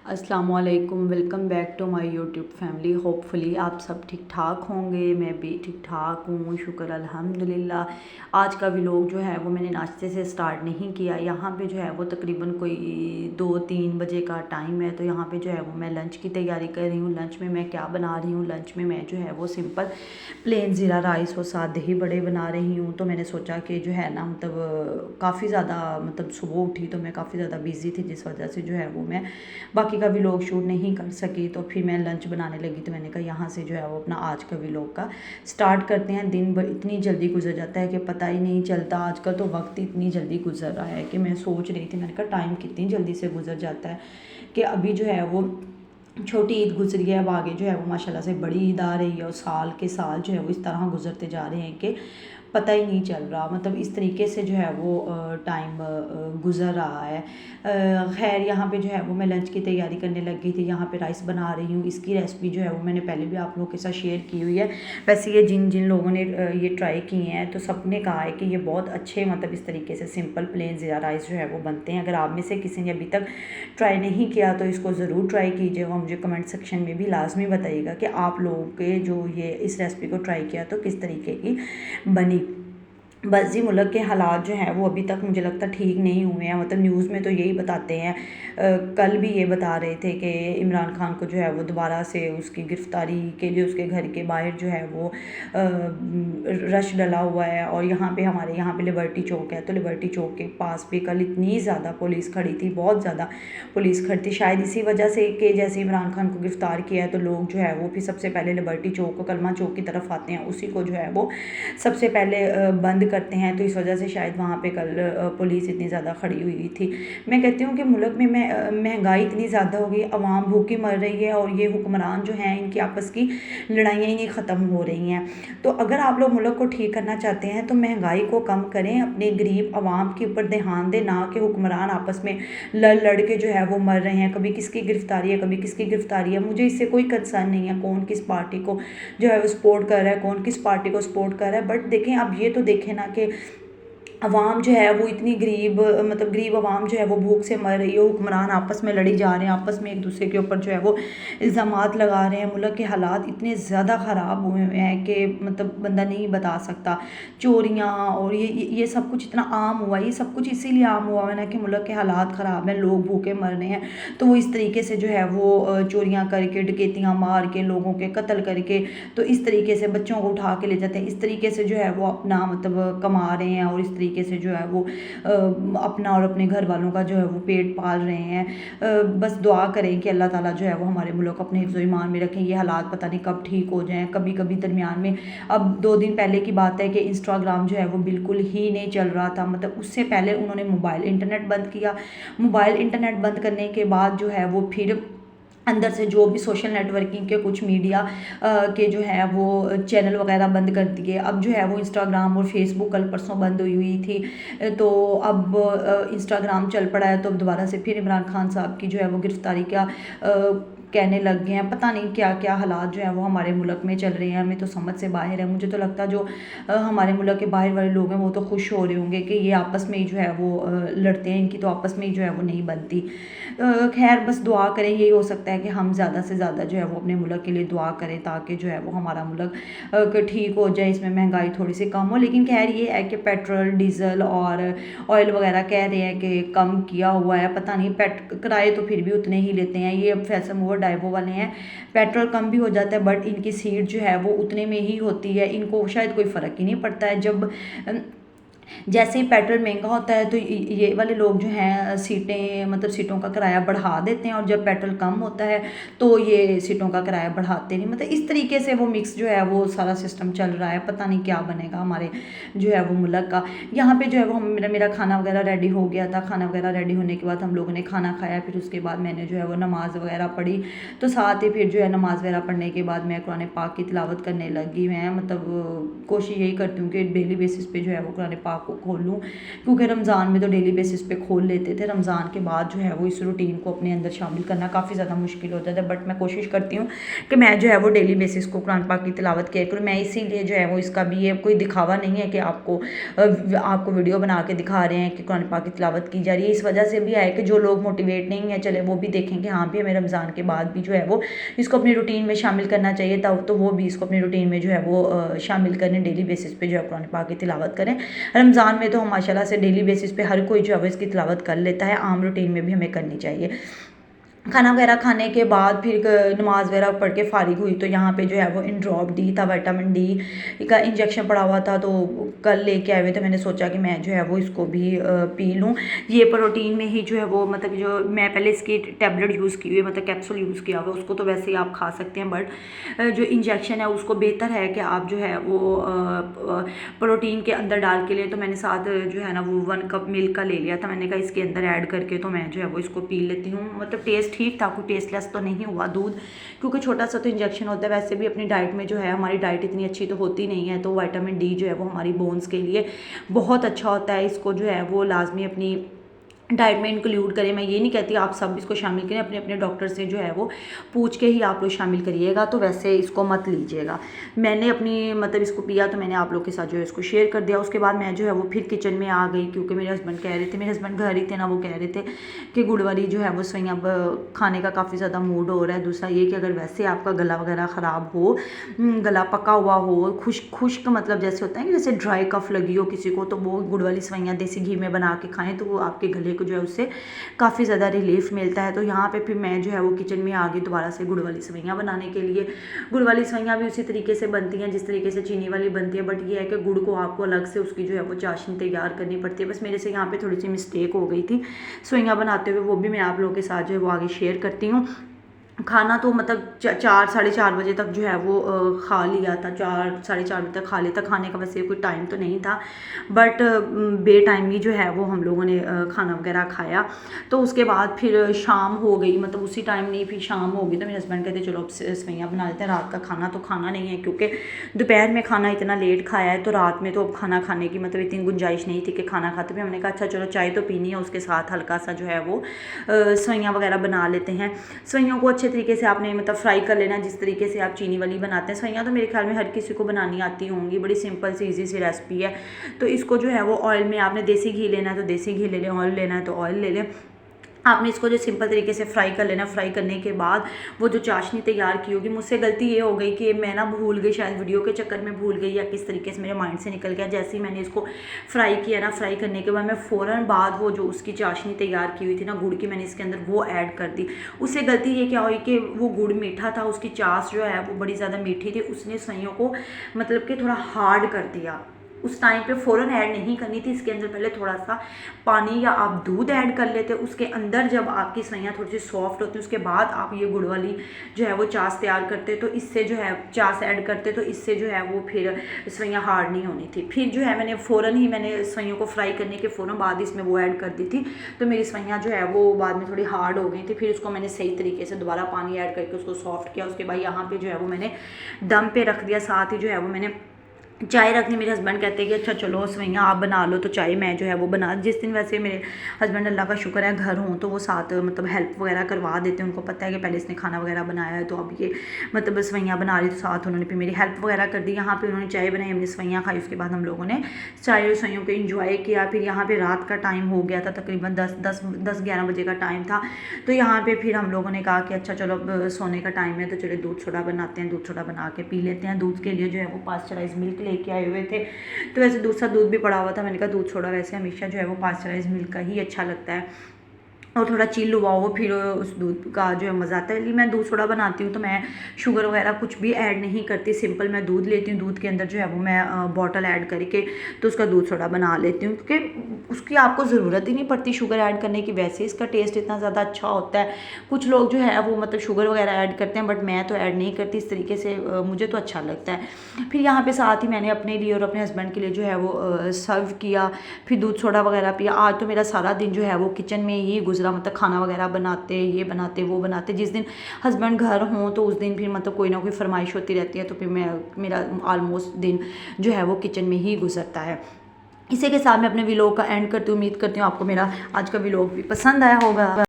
अस्सलाम वालेकुम, welcome back to my YouTube family. Hopefully आप सब ठीक ठाक होंगे। मैं भी ठीक ठाक हूँ, शुक्र अल्हम्दुलिल्लाह। आज का व्लॉग जो है वो मैंने नाश्ते से स्टार्ट नहीं किया। यहाँ पे जो है वो तकरीबन कोई 2-3 बजे का टाइम है। तो यहाँ पे जो है वो मैं लंच की तैयारी कर रही हूँ। लंच में मैं क्या बना रही हूँ, लंच में मैं जो है वो सिंपल प्लेन ज़ीरा राइस और सादे ही बड़े बना रही हूँ। तो मैंने सोचा कि जो है ना मतलब काफ़ी ज़्यादा मतलब सुबह उठी तो मैं काफ़ी ज़्यादा बिज़ी थी, जिस वजह से जो है वो मैं बाकी का व्लॉग शूट नहीं कर सकी। तो फिर मैं लंच बनाने लगी तो मैंने कहा यहाँ से जो है वो अपना आज का व्लॉग का स्टार्ट करते हैं। दिन भर इतनी जल्दी गुजर जाता है कि पता ही नहीं चलता। आजकल तो वक्त इतनी जल्दी गुजर रहा है कि मैं सोच रही थी, मैंने कहा टाइम कितनी जल्दी से गुजर जाता है कि अभी जो है वो छोटी ईद गुजरी है, अब आगे जो है वो माशाल्लाह से बड़ी ईद आ रही है और साल के साल जो है वो इस तरह गुजरते जा रहे हैं कि पता ही नहीं चल रहा। मतलब इस तरीके से जो है वो टाइम गुज़र रहा है। खैर यहाँ पे जो है वो मैं लंच की तैयारी करने लग गई थी। यहाँ पे राइस बना रही हूँ। इसकी रेसिपी जो है वो मैंने पहले भी आप लोगों के साथ शेयर की हुई है। वैसे ये जिन जिन लोगों ने ये ट्राई किए हैं तो सब ने कहा है कि ये बहुत अच्छे मतलब इस तरीके से सिंपल प्लेन ज़ीरा राइस जो है वो बनते हैं। अगर आप में से किसी ने अभी तक ट्राई नहीं किया तो इसको ज़रूर ट्राई कीजिएगा। मुझे कमेंट सेक्शन में भी लाजमी बताइएगा कि आप लोगों के जो ये इस रेसिपी को ट्राई किया तो किस तरीके की बनी। बस जी, मुल्क के हालात जो हैं वो अभी तक मुझे लगता ठीक नहीं हुए हैं। मतलब न्यूज़ में तो यही बताते हैं। कल भी ये बता रहे थे कि इमरान खान को जो है वो दोबारा से उसकी गिरफ़्तारी के लिए उसके घर के बाहर जो है वो रश डला हुआ है। और यहाँ पे हमारे यहाँ पे लिबर्टी चौक है, तो लिबर्टी चौक के पास भी कल इतनी ज़्यादा पुलिस खड़ी थी, बहुत ज़्यादा पुलिस खड़ी थी। शायद इसी वजह से कि जैसे इमरान खान को गिरफ़्तार किया है तो लोग जो है वो फिर सबसे पहले लिबर्टी चौक को कलमा चौक की तरफ आते हैं, उसी को जो है वो सबसे पहले बंद करते हैं। तो इस वजह से शायद वहाँ पे कल पुलिस इतनी ज़्यादा खड़ी हुई थी। मैं कहती हूँ कि मुल्क में महंगाई इतनी ज़्यादा हो गई, आवाम भूखी मर रही है और ये हुक्मरान जो हैं इनकी आपस की लड़ाइयाँ ही नहीं ख़त्म हो रही हैं। तो अगर आप लोग मुल्क को ठीक करना चाहते हैं तो महंगाई को कम करें, अपने गरीब आवाम के ऊपर ध्यान दें, ना कि हुक्मरान आपस में लड़ लड़ के जो है वो मर रहे हैं। कभी किसकी गिरफ़्तारी है, कभी किसकी गिरफ़्तारी है। मुझे इससे कोई कंसर्न नहीं है कौन किस पार्टी को जो है वो सपोर्ट कर रहा है, कौन किस पार्टी को सपोर्ट कर रहा है। बट देखें, अब ये तो देखें ना कि अवाम जो है वो इतनी गरीब मतलब गरीब अवाम जो है वो भूख से मर रही है, हुक्मरान आपस में लड़ी जा रहे हैं, आपस में एक दूसरे के ऊपर जो है वो इल्ज़ामात लगा रहे हैं। मुल्क के हालात इतने ज़्यादा ख़राब हुए हुए हैं कि मतलब बंदा नहीं बता सकता। चोरियाँ और ये सब कुछ इतना आम हुआ है। ये सब कुछ इसीलिए आम हुआ है ना कि मुल्क के हालात ख़राब हैं, लोग भूखे मर रहे हैं। तो वो इस तरीके से जो है वो चोरियाँ करके, डकैतियाँ मार के, लोगों के कत्ल करके, तो इस तरीके से बच्चों को उठा के ले जाते हैं। इस तरीके से जो है वो अपना मतलब कमा रहे हैं और इस तरीके से जो है वो अपना और अपने घर वालों का जो है वो पेट पाल रहे हैं। बस दुआ करें कि अल्लाह ताला जो है वो हमारे मुल्क अपने हिफ्ज़ ईमान में रखें। ये हालात पता नहीं कब ठीक हो जाएं। कभी कभी दरमियान में, अब 2 दिन पहले की बात है कि इंस्टाग्राम जो है वो बिल्कुल ही नहीं चल रहा था। मतलब उससे पहले उन्होंने मोबाइल इंटरनेट बंद किया। मोबाइल इंटरनेट बंद करने के बाद जो है वो फिर अंदर से जो भी सोशल नेटवर्किंग के कुछ मीडिया के जो है वो चैनल वगैरह बंद कर दिए। अब जो है वो इंस्टाग्राम और फेसबुक कल परसों बंद हुई थी, तो अब इंस्टाग्राम चल पड़ा है। तो अब दोबारा से फिर इमरान खान साहब की जो है वो गिरफ़्तारी का कहने लग गए हैं। पता नहीं क्या क्या हालात जो है वो हमारे मुल्क में चल रहे हैं, हमें तो समझ से बाहर है। मुझे तो लगता है जो हमारे मुल्क के बाहर वाले लोग हैं वो तो खुश हो रहे होंगे कि ये आपस में ही जो है वो लड़ते हैं, इनकी तो आपस में ही जो है वो नहीं बनती। खैर बस दुआ करें, यही हो सकता है कि हम ज़्यादा से ज़्यादा जो है वो अपने मुल्क के लिए दुआ करें ताकि जो है वो हमारा मुल्क ठीक हो जाए, इसमें महंगाई थोड़ी सी कम हो। लेकिन खैर ये है कि पेट्रोल डीज़ल और ऑयल वगैरह कह रहे हैं कि कम किया हुआ है। पता नहीं, किराए तो फिर भी उतने ही लेते हैं। ये अब फैसल मूवर डाइवो वाले हैं, पेट्रोल कम भी हो जाता है बट इनकी सीट जो है वो उतने में ही होती है। इनको शायद कोई फ़र्क ही नहीं पड़ता है। जब जैसे ही पेट्रोल महंगा होता है तो ये वाले लोग जो हैं सीटें मतलब सीटों का किराया बढ़ा देते हैं, और जब पेट्रोल कम होता है तो ये सीटों का किराया बढ़ाते नहीं। मतलब इस तरीके से वो मिक्स जो है वो सारा सिस्टम चल रहा है। पता नहीं क्या बनेगा हमारे जो है वो मुल्क का। यहाँ पे जो है वो मेरा खाना वगैरह रेडी हो गया था। खाना वगैरह रेडी होने के बाद हम लोगों ने खाना खाया, फिर उसके बाद मैंने जो है वो नमाज़ वगैरह पढ़ी। तो साथ ही फिर जो है नमाज़ वगैरह पढ़ने के बाद मैं कुरान पाक की तिलावत करने लगी। मैं मतलब कोशिश यही करती हूँ कि डेली बेसिस पे जो है वो कुरान पाक पाक को खोल लूँ, क्योंकि रमज़ान में तो डेली बेसिस पे खोल लेते थे। रमज़ान के बाद जो है वो इस रूटीन को अपने अंदर शामिल करना काफ़ी ज़्यादा मुश्किल होता था, बट मैं कोशिश करती हूँ कि मैं जो है वो डेली बेसिस को कुरान पाक की तिलावत किया करूँ। मैं इसीलिए जो है वो इसका भी ये कोई दिखावा नहीं है कि आपको वीडियो बना के दिखा रहे हैं कि कुरान पाक की तिलावत की जा रही है। इस वजह से भी है कि जो लोग मोटिवेट नहीं है, चले वो भी देखें कि हाँ भी हमें रमज़ान के बाद भी जो है वो इसको अपनी रूटीन में शामिल करना चाहिए, तब तो वो भी इसको अपनी रूटीन में जो है वो शामिल करें, डेली बेसिस पे जो है कुरान पाक की तिलावत करें। रमज़ान में तो हम माशाल्लाह से डेली बेसिस पे हर कोई जो है वो इसकी तिलावत कर लेता है, आम रूटीन में भी हमें करनी चाहिए। खाना वगैरह खाने के बाद फिर नमाज़ वगैरह पढ़ के फ़ारिग हुई तो यहाँ पे जो है वो इन ड्रॉप डी था, विटामिन डी का इंजेक्शन पड़ा हुआ था, तो कल लेके आए हुए थे। मैंने सोचा कि मैं जो है वो इसको भी पी लूँ। ये प्रोटीन में ही जो है वो मतलब जो मैं पहले इसकी टैबलेट यूज़ की हुई है, मतलब कैप्सूल यूज़ किया हुआ, उसको तो वैसे ही आप खा सकते हैं, बट जो इंजेक्शन है उसको बेहतर है कि आप जो है वो प्रोटीन के अंदर डाल के लें। तो मैंने साथ जो है ना वो 1 कप मिल्क का ले लिया था। मैंने कहा इसके अंदर ऐड करके तो मैं जो है वो इसको पी लेती हूँ। मतलब टेस्ट ठीक था, कोई टेस्टलेस तो नहीं हुआ दूध, क्योंकि छोटा सा तो इंजेक्शन होता है। वैसे भी अपनी डाइट में जो है हमारी डाइट इतनी अच्छी तो होती नहीं है, तो विटामिन डी जो है वो हमारी बोन्स के लिए बहुत अच्छा होता है। इसको जो है वो लाजमी अपनी डाइट में इंक्लूड करें। मैं ये नहीं कहती आप सब इसको शामिल करें, अपने अपने डॉक्टर से जो है वो पूछ के ही आप लोग शामिल करिएगा, तो वैसे इसको मत लीजिएगा। मैंने अपनी मतलब इसको पिया तो मैंने आप लोग के साथ जो है इसको शेयर कर दिया। उसके बाद मैं जो है वो फिर किचन में आ गई, क्योंकि मेरे हस्बैंड कह रहे थे, मेरे हस्बैंड घर ही थे ना, वो कह रहे थे कि गुड़ वाली जो है वो सवैयाँ खाने का काफ़ी ज़्यादा मूड हो रहा है। दूसरा ये कि अगर वैसे आपका गला वगैरह ख़राब हो, गला पका हुआ हो, खुश्क मतलब जैसे होता है कि जैसे ड्राई कफ लगी हो किसी को, तो वो गुड़ वाली सवैयाँ देसी घी में बना के खाएँ, तो वो आपके गले को जो है उससे काफ़ी ज़्यादा रिलीफ मिलता है। तो यहाँ पे फिर मैं जो है वो किचन में आ गई दोबारा से गुड़ वाली सवैयाँ बनाने के लिए। गुड़ वाली सवैयाँ भी उसी तरीके से बनती हैं जिस तरीके से चीनी वाली बनती है, बट ये है कि गुड़ को आपको अलग से उसकी जो है वो चाशनी तैयार करनी पड़ती है। बस मेरे से यहाँ पे थोड़ी सी मिस्टेक हो गई थी सवैयाँ बनाते हुए, वो भी मैं आप लोगों के साथ जो है वो आगे शेयर करती हूँ। खाना तो मतलब 4 साढ़े 4 बजे तक जो है वो खा लिया था, 4 साढ़े 4 बजे तक खा लिया था। खाने का वैसे कोई टाइम तो नहीं था, बट बे टाइम ही जो है वो हम लोगों ने खाना वगैरह खाया। तो उसके बाद फिर शाम हो गई, मतलब उसी टाइम नहीं फिर शाम हो गई, तो मेरे हस्बैंड कहते चलो अब सवैयाँ बना लेते हैं। रात का खाना तो खाना नहीं है, क्योंकि दोपहर में खाना इतना लेट खाया है, तो रात में तो अब खाना खाने की मतलब इतनी गुंजाइश नहीं थी कि खाना खाते भी। हमने कहा अच्छा चलो चाय तो पीनी है, उसके साथ हल्का सा जो है वो सवैयाँ वगैरह बना लेते हैं। सवैयों को अच्छे तरीके से आपने मतलब फ्राई कर लेना, जिस तरीके से आप चीनी वाली बनाते हैं। सवैयाँ तो मेरे ख्याल में हर किसी को बनानी आती होंगी, बड़ी सिंपल सी ईजी सी रेसिपी है। तो इसको जो है वो ऑयल में आपने देसी घी लेना है तो देसी घी ले लें, ऑयल लेना है तो ऑयल ले लें। आपने इसको जो सिंपल तरीके से फ्राई कर लेना। फ्राई करने के बाद वो जो चाशनी तैयार की होगी, मुझसे गलती ये हो गई कि मैं ना भूल गई, शायद वीडियो के चक्कर में भूल गई या किस तरीके से मेरे माइंड से निकल गया। जैसे ही मैंने इसको फ्राई किया ना, फ्राई करने के बाद मैं फ़ौरन बाद वो जो उसकी चाशनी तैयार की हुई थी ना गुड़ की, मैंने इसके अंदर वो ऐड कर दी। उससे गलती ये क्या हुई कि वो गुड़ मीठा था, उसकी चाश जो है वो बड़ी ज़्यादा मीठी थी, उसने सवैयों को मतलब कि थोड़ा हार्ड कर दिया। उस टाइम पे फ़ौरन ऐड नहीं करनी थी, इसके अंदर पहले थोड़ा सा पानी या आप दूध ऐड कर लेते। उसके अंदर जब आपकी सवैयाँ थोड़ी सी सॉफ्ट होती है, उसके बाद आप ये गुड़ वाली जो है वो चाश तैयार करते, तो इससे जो है चाश ऐड करते, तो इससे जो है वो फिर सवैयाँ हार्ड नहीं होनी थी। फिर जो है मैंने फ़ौरन ही मैंने सवैयों को फ्राई करने के फ़ौरन बाद इसमें वो ऐड कर दी थी, तो मेरी सवैयाँ जो है वो बाद में थोड़ी हार्ड हो गई थी। फिर उसको मैंने सही तरीके से दोबारा पानी ऐड करके उसको सॉफ्ट किया। उसके बाद यहाँ पर जो है वो मैंने दम पे रख दिया। साथ ही जो है वो मैंने चाय रखनी। मेरे हस्बैंड कहते हैं कि अच्छा चलो सवैयाँ आप बना लो, तो चाय मैं जो है वो बना। जिस दिन वैसे मेरे हस्बैंड अल्लाह का शुक्र है घर हों तो वो साथ मतलब हेल्प वगैरह करवा देते हैं। उनको पता है कि पहले इसने खाना वगैरह बनाया है, तो अब ये मतलब सवैयाँ बना रही, तो साथ उन्होंने फिर मेरी हेल्प वगैरह कर दी। यहाँ पे उन्होंने चाय बनाई, हमने सवैयाँ खाई। उसके बाद हम लोगों ने चाय और सवैयों को इंजॉय किया। फिर यहाँ पर रात का टाइम हो गया था, तकरीबन 10-11 बजे का टाइम था। तो यहाँ पर फिर हम लोगों ने कहा कि अच्छा चलो अब सोने का टाइम है, तो चलो दूध सोडा बनाते हैं, दूध सोडा बना के पी लेते हैं। दूध के लिए जो है वो पास्चराइज मिल्क लेके आए हुए थे, तो वैसे दूसरा दूध भी पड़ा हुआ था। मैंने कहा दूध सोडा वैसे हमेशा जो है वो पास्चराइज मिल्क का ही अच्छा लगता है, और थोड़ा चिल हुआ हो फिर उस दूध का जो है मज़ा आता है। इसलिए मैं दूध सोडा बनाती हूँ तो मैं शुगर वगैरह कुछ भी ऐड नहीं करती, सिंपल मैं दूध लेती हूँ, दूध के अंदर जो है वो मैं बॉटल ऐड करके तो उसका दूध सोडा बना लेती हूँ, क्योंकि उसकी आपको ज़रूरत ही नहीं पड़ती शुगर ऐड करने की, वैसे इसका टेस्ट इतना ज़्यादा अच्छा होता है। कुछ लोग जो है वो मतलब शुगर वगैरह ऐड करते हैं, बट मैं तो ऐड नहीं करती। इस तरीके से मुझे तो अच्छा लगता है। फिर यहाँ पर साथ ही मैंने अपने लिए और अपने हस्बैंड के लिए जो है वो सर्व किया, फिर दूध सोडा वगैरह पिया। आज तो मेरा सारा दिन जो है वो किचन में ही गुजरा, मतलब खाना वगैरह बनाते, ये बनाते वो बनाते। जिस दिन हस्बैंड घर हों तो उस दिन फिर मतलब कोई ना कोई फरमाइश होती रहती है, तो फिर मेरा ऑलमोस्ट दिन जो है वो किचन में ही गुजरता है। इसी के साथ मैं अपने व्लॉग का एंड करती हूँ। उम्मीद करती हूँ आपको मेरा आज का व्लॉग भी पसंद आया होगा।